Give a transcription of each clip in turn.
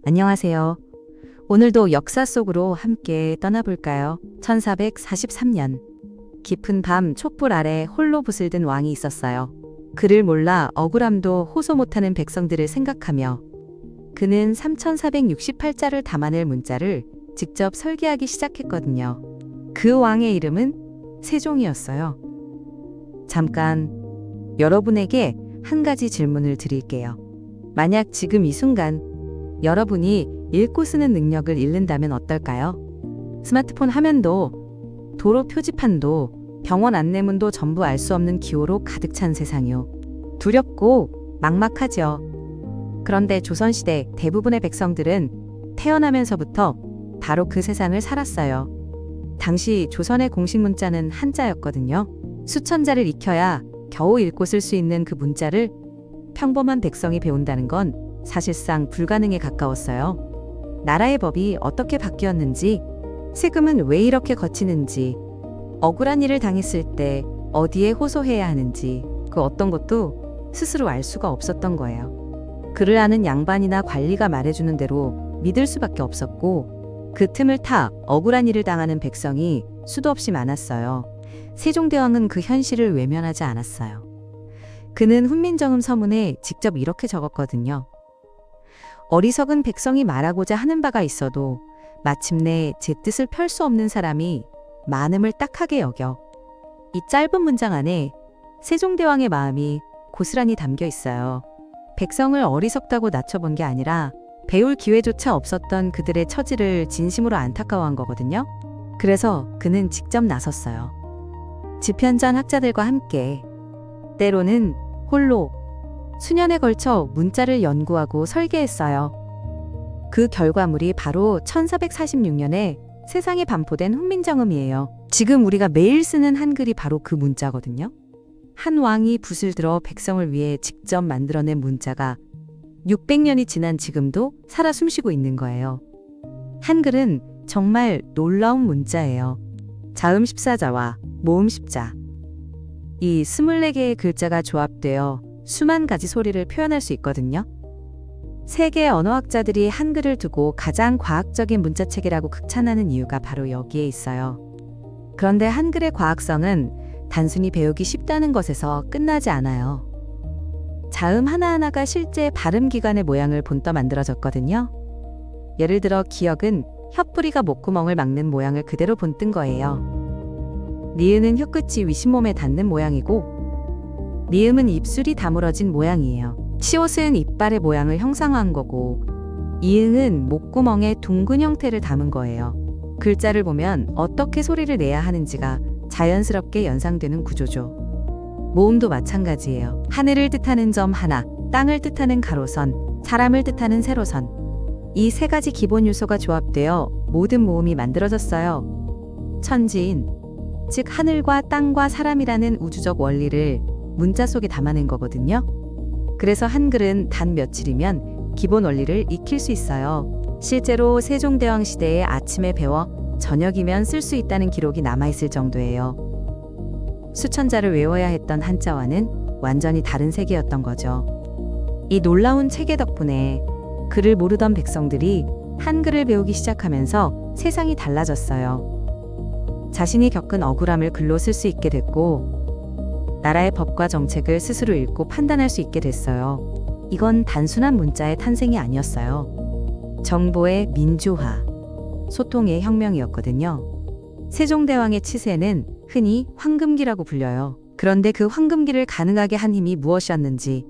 안녕하세요. 오늘도 역사 속으로 함께 떠나볼까요? 1443년. 깊은 밤 촛불 아래 홀로 붓을 든 왕이 있었어요. 그를 몰라 억울함도 호소 못하는 백성들을 생각하며 그는 3468자를 담아낼 문자를 직접 설계하기 시작했거든요. 그 왕의 이름은 세종이었어요. 잠깐 여러분에게 한 가지 질문을 드릴게요. 만약 지금 이 순간 여러분이 읽고 쓰는 능력을 잃는다면 어떨까요? 스마트폰 화면도, 도로 표지판도, 병원 안내문도 전부 알 수 없는 기호로 가득 찬 세상이요. 두렵고 막막하죠. 그런데 조선시대 대부분의 백성들은 태어나면서부터 바로 그 세상을 살았어요. 당시 조선의 공식 문자는 한자였거든요. 수천 자를 익혀야 겨우 읽고 쓸 수 있는 그 문자를 평범한 백성이 배운다는 건 사실상 불가능에 가까웠어요. 나라의 법이 어떻게 바뀌었는지, 세금은 왜 이렇게 거치는지, 억울한 일을 당했을 때 어디에 호소해야 하는지 그 어떤 것도 스스로 알 수가 없었던 거예요. 글을 아는 양반이나 관리가 말해주는 대로 믿을 수밖에 없었고 그 틈을 타 억울한 일을 당하는 백성이 수도 없이 많았어요. 세종대왕은 그 현실을 외면하지 않았어요. 그는 훈민정음 서문에 직접 이렇게 적었거든요. 어리석은 백성이 말하고자 하는 바가 있어도 마침내 제 뜻을 펼 수 없는 사람이 많음을 딱하게 여겨. 이 짧은 문장 안에 세종대왕의 마음이 고스란히 담겨 있어요. 백성을 어리석다고 낮춰본 게 아니라 배울 기회조차 없었던 그들의 처지를 진심으로 안타까워한 거거든요. 그래서 그는 직접 나섰어요. 집현전 학자들과 함께, 때로는 홀로 수년에 걸쳐 문자를 연구하고 설계했어요. 그 결과물이 바로 1446년에 세상에 반포된 훈민정음이에요. 지금 우리가 매일 쓰는 한글이 바로 그 문자거든요. 한 왕이 붓을 들어 백성을 위해 직접 만들어낸 문자가 600년이 지난 지금도 살아 숨쉬고 있는 거예요. 한글은 정말 놀라운 문자예요. 자음 14자와 모음 10자. 이 24개의 글자가 조합되어 수만 가지 소리를 표현할 수 있거든요. 세계 언어학자들이 한글을 두고 가장 과학적인 문자체계라고 극찬하는 이유가 바로 여기에 있어요. 그런데 한글의 과학성은 단순히 배우기 쉽다는 것에서 끝나지 않아요. 자음 하나하나가 실제 발음기관의 모양을 본떠 만들어졌거든요. 예를 들어 기역은 혀뿌리가 목구멍을 막는 모양을 그대로 본뜬 거예요. 니은은 혀끝이 위심몸에 닿는 모양이고 미음은 입술이 다물어진 모양이에요. 시옷은 이빨의 모양을 형상화한 거고 이응은 목구멍의 둥근 형태를 담은 거예요. 글자를 보면 어떻게 소리를 내야 하는지가 자연스럽게 연상되는 구조죠. 모음도 마찬가지예요. 하늘을 뜻하는 점 하나, 땅을 뜻하는 가로선, 사람을 뜻하는 세로선. 이 세 가지 기본 요소가 조합되어 모든 모음이 만들어졌어요. 천지인, 즉 하늘과 땅과 사람이라는 우주적 원리를 문자 속에 담아낸 거거든요. 그래서 한글은 단 며칠이면 기본 원리를 익힐 수 있어요. 실제로 세종대왕 시대에 아침에 배워 저녁이면 쓸 수 있다는 기록이 남아있을 정도예요. 수천 자를 외워야 했던 한자와는 완전히 다른 세계였던 거죠. 이 놀라운 체계 덕분에 글을 모르던 백성들이 한글을 배우기 시작하면서 세상이 달라졌어요. 자신이 겪은 억울함을 글로 쓸 수 있게 됐고 나라의 법과 정책을 스스로 읽고 판단할 수 있게 됐어요. 이건 단순한 문자의 탄생이 아니었어요. 정보의 민주화, 소통의 혁명이었거든요. 세종대왕의 치세는 흔히 황금기라고 불려요. 그런데 그 황금기를 가능하게 한 힘이 무엇이었는지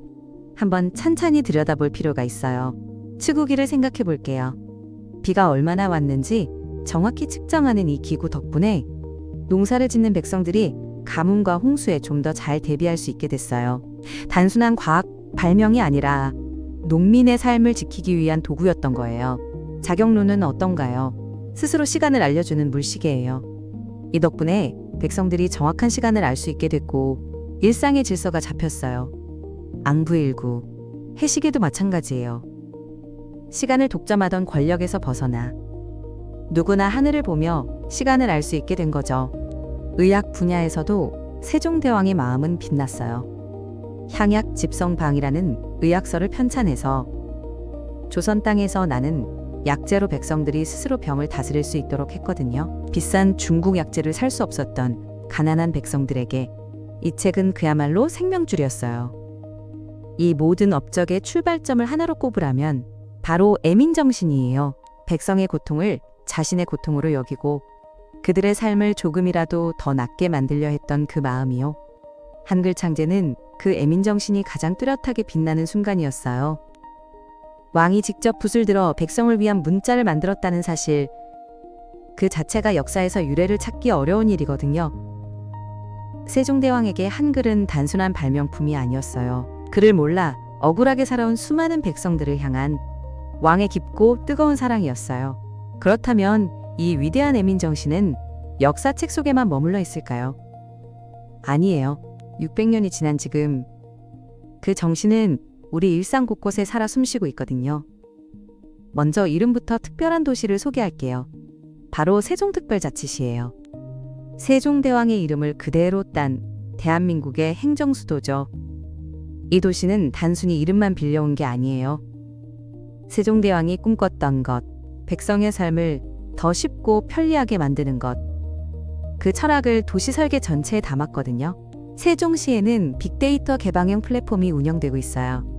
한번 찬찬히 들여다볼 필요가 있어요. 치구기를 생각해 볼게요. 비가 얼마나 왔는지 정확히 측정하는 이 기구 덕분에 농사를 짓는 백성들이 가뭄과 홍수에 좀 더 잘 대비할 수 있게 됐어요. 단순한 과학 발명이 아니라 농민의 삶을 지키기 위한 도구였던 거예요. 자경론은 어떤가요? 스스로 시간을 알려주는 물시계예요. 이 덕분에 백성들이 정확한 시간을 알 수 있게 됐고 일상의 질서가 잡혔어요. 앙부일구, 해시계도 마찬가지예요. 시간을 독점하던 권력에서 벗어나 누구나 하늘을 보며 시간을 알 수 있게 된 거죠. 의학 분야에서도 세종대왕의 마음은 빛났어요. 향약 집성방이라는 의학서를 편찬해서 조선 땅에서 나는 약재로 백성들이 스스로 병을 다스릴 수 있도록 했거든요. 비싼 중국 약재를 살 수 없었던 가난한 백성들에게 이 책은 그야말로 생명줄이었어요. 이 모든 업적의 출발점을 하나로 꼽으라면 바로 애민정신이에요. 백성의 고통을 자신의 고통으로 여기고 그들의 삶을 조금이라도 더 낫게 만들려 했던 그 마음이요. 한글 창제는 그 애민정신이 가장 뚜렷하게 빛나는 순간이었어요. 왕이 직접 붓을 들어 백성을 위한 문자를 만들었다는 사실, 그 자체가 역사에서 유래를 찾기 어려운 일이거든요. 세종대왕에게 한글은 단순한 발명품이 아니었어요. 그를 몰라 억울하게 살아온 수많은 백성들을 향한 왕의 깊고 뜨거운 사랑이었어요. 그렇다면 이 위대한 애민정신은 역사책 속에만 머물러 있을까요? 아니에요. 600년이 지난 지금 그 정신은 우리 일상 곳곳에 살아 숨쉬고 있거든요. 먼저 이름부터 특별한 도시를 소개할게요. 바로 세종특별자치시예요. 세종대왕의 이름을 그대로 딴 대한민국의 행정수도죠. 이 도시는 단순히 이름만 빌려온 게 아니에요. 세종대왕이 꿈꿨던 것, 백성의 삶을 더 쉽고 편리하게 만드는 것, 그 철학을 도시 설계 전체에 담았거든요. 세종시에는 빅데이터 개방형 플랫폼이 운영되고 있어요.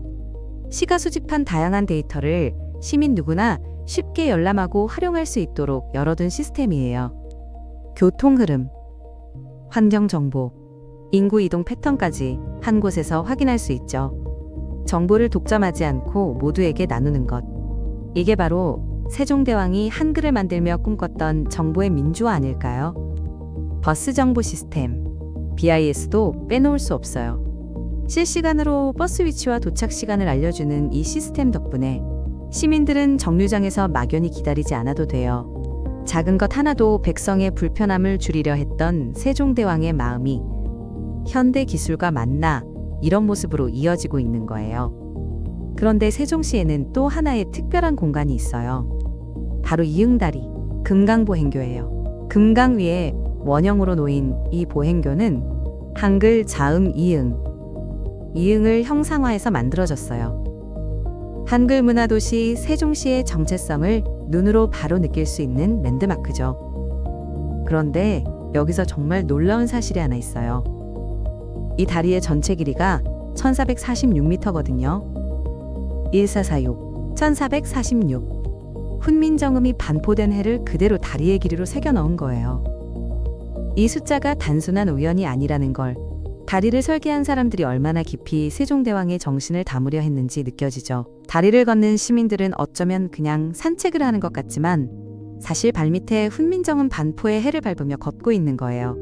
시가 수집한 다양한 데이터를 시민 누구나 쉽게 열람하고 활용할 수 있도록 열어둔 시스템이에요. 교통 흐름, 환경 정보, 인구 이동 패턴까지 한 곳에서 확인할 수 있죠. 정보를 독점하지 않고 모두에게 나누는 것. 이게 바로 세종대왕이 한글을 만들며 꿈꿨던 정보의 민주화 아닐까요? 버스 정보 시스템, BIS도 빼놓을 수 없어요. 실시간으로 버스 위치와 도착 시간을 알려주는 이 시스템 덕분에 시민들은 정류장에서 막연히 기다리지 않아도 돼요. 작은 것 하나도 백성의 불편함을 줄이려 했던 세종대왕의 마음이 현대 기술과 만나 이런 모습으로 이어지고 있는 거예요. 그런데 세종시에는 또 하나의 특별한 공간이 있어요. 바로 이응다리, 금강보행교예요. 금강 위에 원형으로 놓인 이 보행교는 한글 자음 이응을 형상화해서 만들어졌어요. 한글 문화도시 세종시의 정체성을 눈으로 바로 느낄 수 있는 랜드마크죠. 그런데 여기서 정말 놀라운 사실이 하나 있어요. 이 다리의 전체 길이가 1446m거든요. 1446, 1446. 훈민정음이 반포된 해를 그대로 다리의 길이로 새겨 넣은 거예요. 이 숫자가 단순한 우연이 아니라는 걸, 다리를 설계한 사람들이 얼마나 깊이 세종대왕의 정신을 담으려 했는지 느껴지죠. 다리를 걷는 시민들은 어쩌면 그냥 산책을 하는 것 같지만 사실 발밑에 훈민정음 반포의 해를 밟으며 걷고 있는 거예요.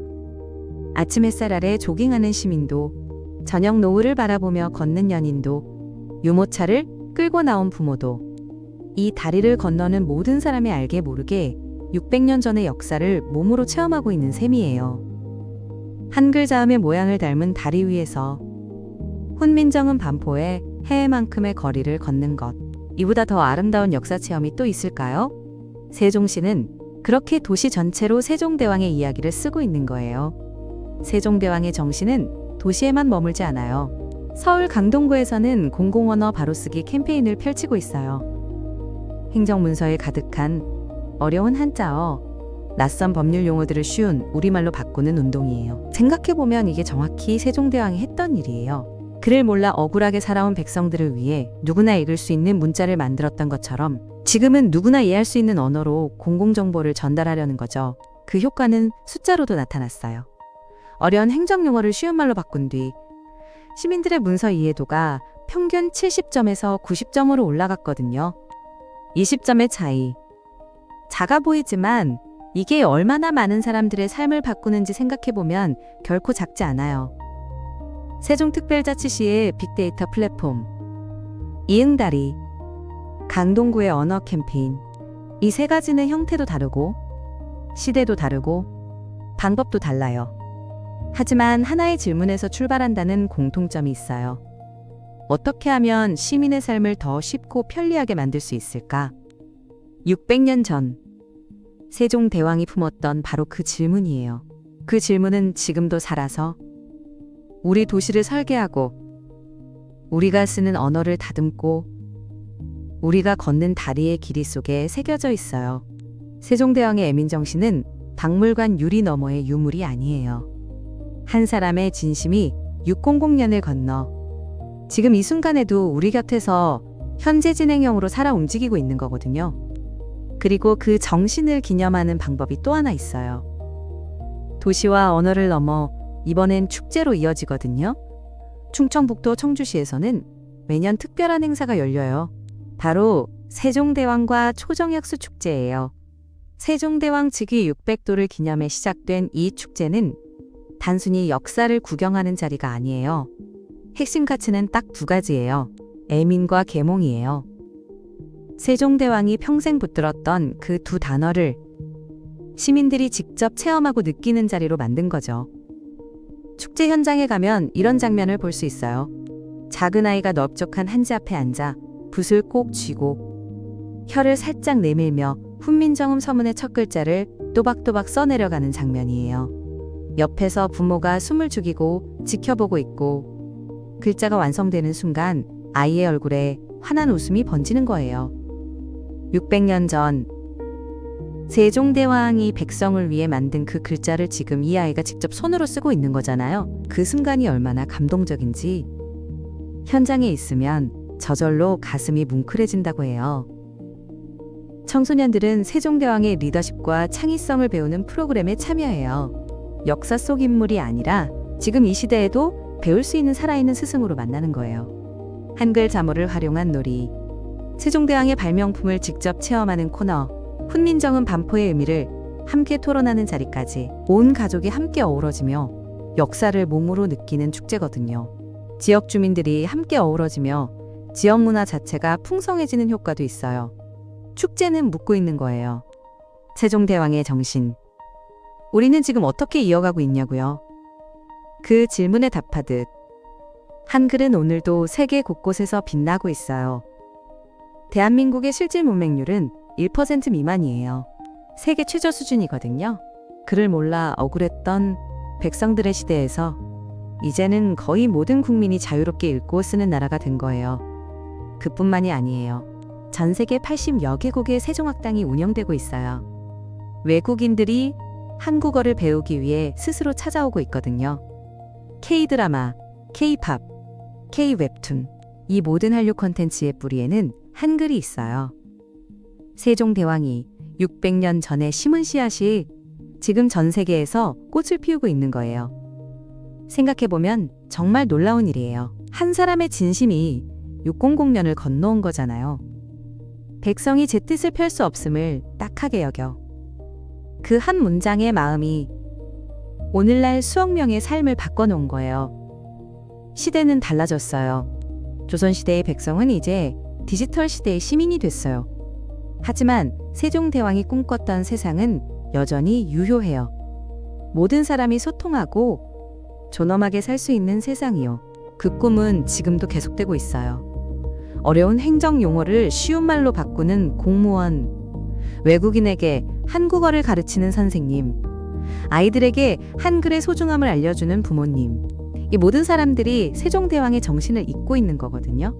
아침 햇살 아래 조깅하는 시민도, 저녁 노을을 바라보며 걷는 연인도, 유모차를 끌고 나온 부모도, 이 다리를 건너는 모든 사람이 알게 모르게 600년 전의 역사를 몸으로 체험하고 있는 셈이에요. 한글 자음의 모양을 닮은 다리 위에서 훈민정음 반포의 해만큼의 거리를 걷는 것. 이보다 더 아름다운 역사 체험이 또 있을까요? 세종시는 그렇게 도시 전체로 세종대왕의 이야기를 쓰고 있는 거예요. 세종대왕의 정신은 도시에만 머물지 않아요. 서울 강동구에서는 공공언어 바로쓰기 캠페인을 펼치고 있어요. 행정문서에 가득한 어려운 한자어, 낯선 법률 용어들을 쉬운 우리말로 바꾸는 운동이에요. 생각해보면 이게 정확히 세종대왕이 했던 일이에요. 그를 몰라 억울하게 살아온 백성들을 위해 누구나 읽을 수 있는 문자를 만들었던 것처럼 지금은 누구나 이해할 수 있는 언어로 공공정보를 전달하려는 거죠. 그 효과는 숫자로도 나타났어요. 어려운 행정용어를 쉬운 말로 바꾼 뒤 시민들의 문서 이해도가 평균 70점에서 90점으로 올라갔거든요. 20점의 차이. 작아 보이지만 이게 얼마나 많은 사람들의 삶을 바꾸는지 생각해보면 결코 작지 않아요. 세종특별자치시의 빅데이터 플랫폼, 이응다리, 강동구의 언어 캠페인. 이 세 가지는 형태도 다르고 시대도 다르고 방법도 달라요. 하지만 하나의 질문에서 출발한다는 공통점이 있어요. 어떻게 하면 시민의 삶을 더 쉽고 편리하게 만들 수 있을까? 600년 전 세종대왕이 품었던 바로 그 질문이에요. 그 질문은 지금도 살아서 우리 도시를 설계하고 우리가 쓰는 언어를 다듬고 우리가 걷는 다리의 길이 속에 새겨져 있어요. 세종대왕의 애민정신은 박물관 유리 너머의 유물이 아니에요. 한 사람의 진심이 600년을 건너 지금 이 순간에도 우리 곁에서 현재 진행형으로 살아 움직이고 있는 거거든요. 그리고 그 정신을 기념하는 방법이 또 하나 있어요. 도시와 언어를 넘어 이번엔 축제로 이어지거든요. 충청북도 청주시에서는 매년 특별한 행사가 열려요. 바로 세종대왕과 초정약수 축제예요. 세종대왕 즉위 600도를 기념해 시작된 이 축제는 단순히 역사를 구경하는 자리가 아니에요. 핵심 가치는 딱 두 가지예요. 애민과 계몽이에요. 세종대왕이 평생 붙들었던 그 두 단어를 시민들이 직접 체험하고 느끼는 자리로 만든 거죠. 축제 현장에 가면 이런 장면을 볼 수 있어요. 작은 아이가 넓적한 한지 앞에 앉아 붓을 꼭 쥐고 혀를 살짝 내밀며 훈민정음 서문의 첫 글자를 또박또박 써내려가는 장면이에요. 옆에서 부모가 숨을 죽이고 지켜보고 있고 글자가 완성되는 순간 아이의 얼굴에 환한 웃음이 번지는 거예요. 600년 전 세종대왕이 백성을 위해 만든 그 글자를 지금 이 아이가 직접 손으로 쓰고 있는 거잖아요. 그 순간이 얼마나 감동적인지 현장에 있으면 저절로 가슴이 뭉클해진다고 해요. 청소년들은 세종대왕의 리더십과 창의성을 배우는 프로그램에 참여해요. 역사 속 인물이 아니라 지금 이 시대에도 배울 수 있는 살아있는 스승으로 만나는 거예요. 한글 자모를 활용한 놀이, 세종대왕의 발명품을 직접 체험하는 코너, 훈민정음 반포의 의미를 함께 토론하는 자리까지 온 가족이 함께 어우러지며 역사를 몸으로 느끼는 축제거든요. 지역 주민들이 함께 어우러지며 지역 문화 자체가 풍성해지는 효과도 있어요. 축제는 묻고 있는 거예요. 세종대왕의 정신. 우리는 지금 어떻게 이어가고 있냐고요? 그 질문에 답하듯 한글은 오늘도 세계 곳곳에서 빛나고 있어요. 대한민국의 실질 문맹률은 1% 미만이에요. 세계 최저 수준이거든요. 글을 몰라 억울했던 백성들의 시대에서 이제는 거의 모든 국민이 자유롭게 읽고 쓰는 나라가 된 거예요. 그뿐만이 아니에요. 전 세계 80여 개국의 세종학당이 운영되고 있어요. 외국인들이 한국어를 배우기 위해 스스로 찾아오고 있거든요. K-드라마, K-팝, K-웹툰, 이 모든 한류 콘텐츠의 뿌리에는 한글이 있어요. 세종대왕이 600년 전에 심은 씨앗이 지금 전 세계에서 꽃을 피우고 있는 거예요. 생각해보면 정말 놀라운 일이에요. 한 사람의 진심이 600년을 건너온 거잖아요. 백성이 제 뜻을 펼 수 없음을 딱하게 여겨. 그 한 문장의 마음이 오늘날 수억 명의 삶을 바꿔놓은 거예요. 시대는 달라졌어요. 조선시대의 백성은 이제 디지털 시대의 시민이 됐어요. 하지만 세종대왕이 꿈꿨던 세상은 여전히 유효해요. 모든 사람이 소통하고 존엄하게 살 수 있는 세상이요. 그 꿈은 지금도 계속되고 있어요. 어려운 행정 용어를 쉬운 말로 바꾸는 공무원, 외국인에게 한국어를 가르치는 선생님, 아이들에게 한글의 소중함을 알려주는 부모님, 이 모든 사람들이 세종대왕의 정신을 잇고 있는 거거든요.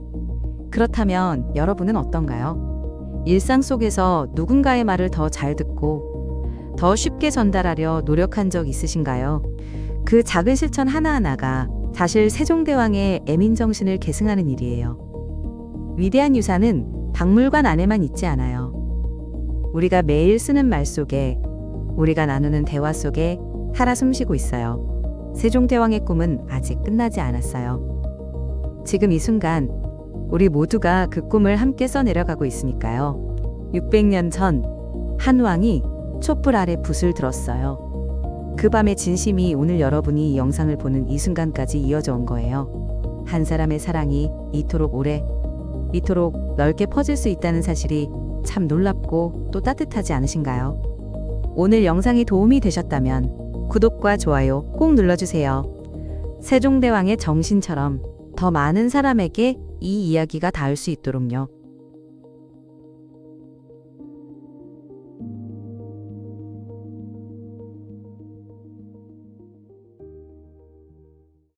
그렇다면 여러분은 어떤가요? 일상 속에서 누군가의 말을 더 잘 듣고 더 쉽게 전달하려 노력한 적 있으신가요? 그 작은 실천 하나하나가 사실 세종대왕의 애민정신을 계승하는 일이에요. 위대한 유산은 박물관 안에만 있지 않아요. 우리가 매일 쓰는 말 속에, 우리가 나누는 대화 속에 살아 숨쉬고 있어요. 세종대왕의 꿈은 아직 끝나지 않았어요. 지금 이 순간 우리 모두가 그 꿈을 함께 써내려가고 있으니까요. 600년 전 한 왕이 촛불 아래 붓을 들었어요. 그 밤의 진심이 오늘 여러분이 이 영상을 보는 이 순간까지 이어져 온 거예요. 한 사람의 사랑이 이토록 오래, 이토록 넓게 퍼질 수 있다는 사실이 참 놀랍고 또 따뜻하지 않으신가요? 오늘 영상이 도움이 되셨다면 구독과 좋아요 꼭 눌러주세요. 세종대왕의 정신처럼 더 많은 사람에게 이 이야기가 닿을 수 있도록요.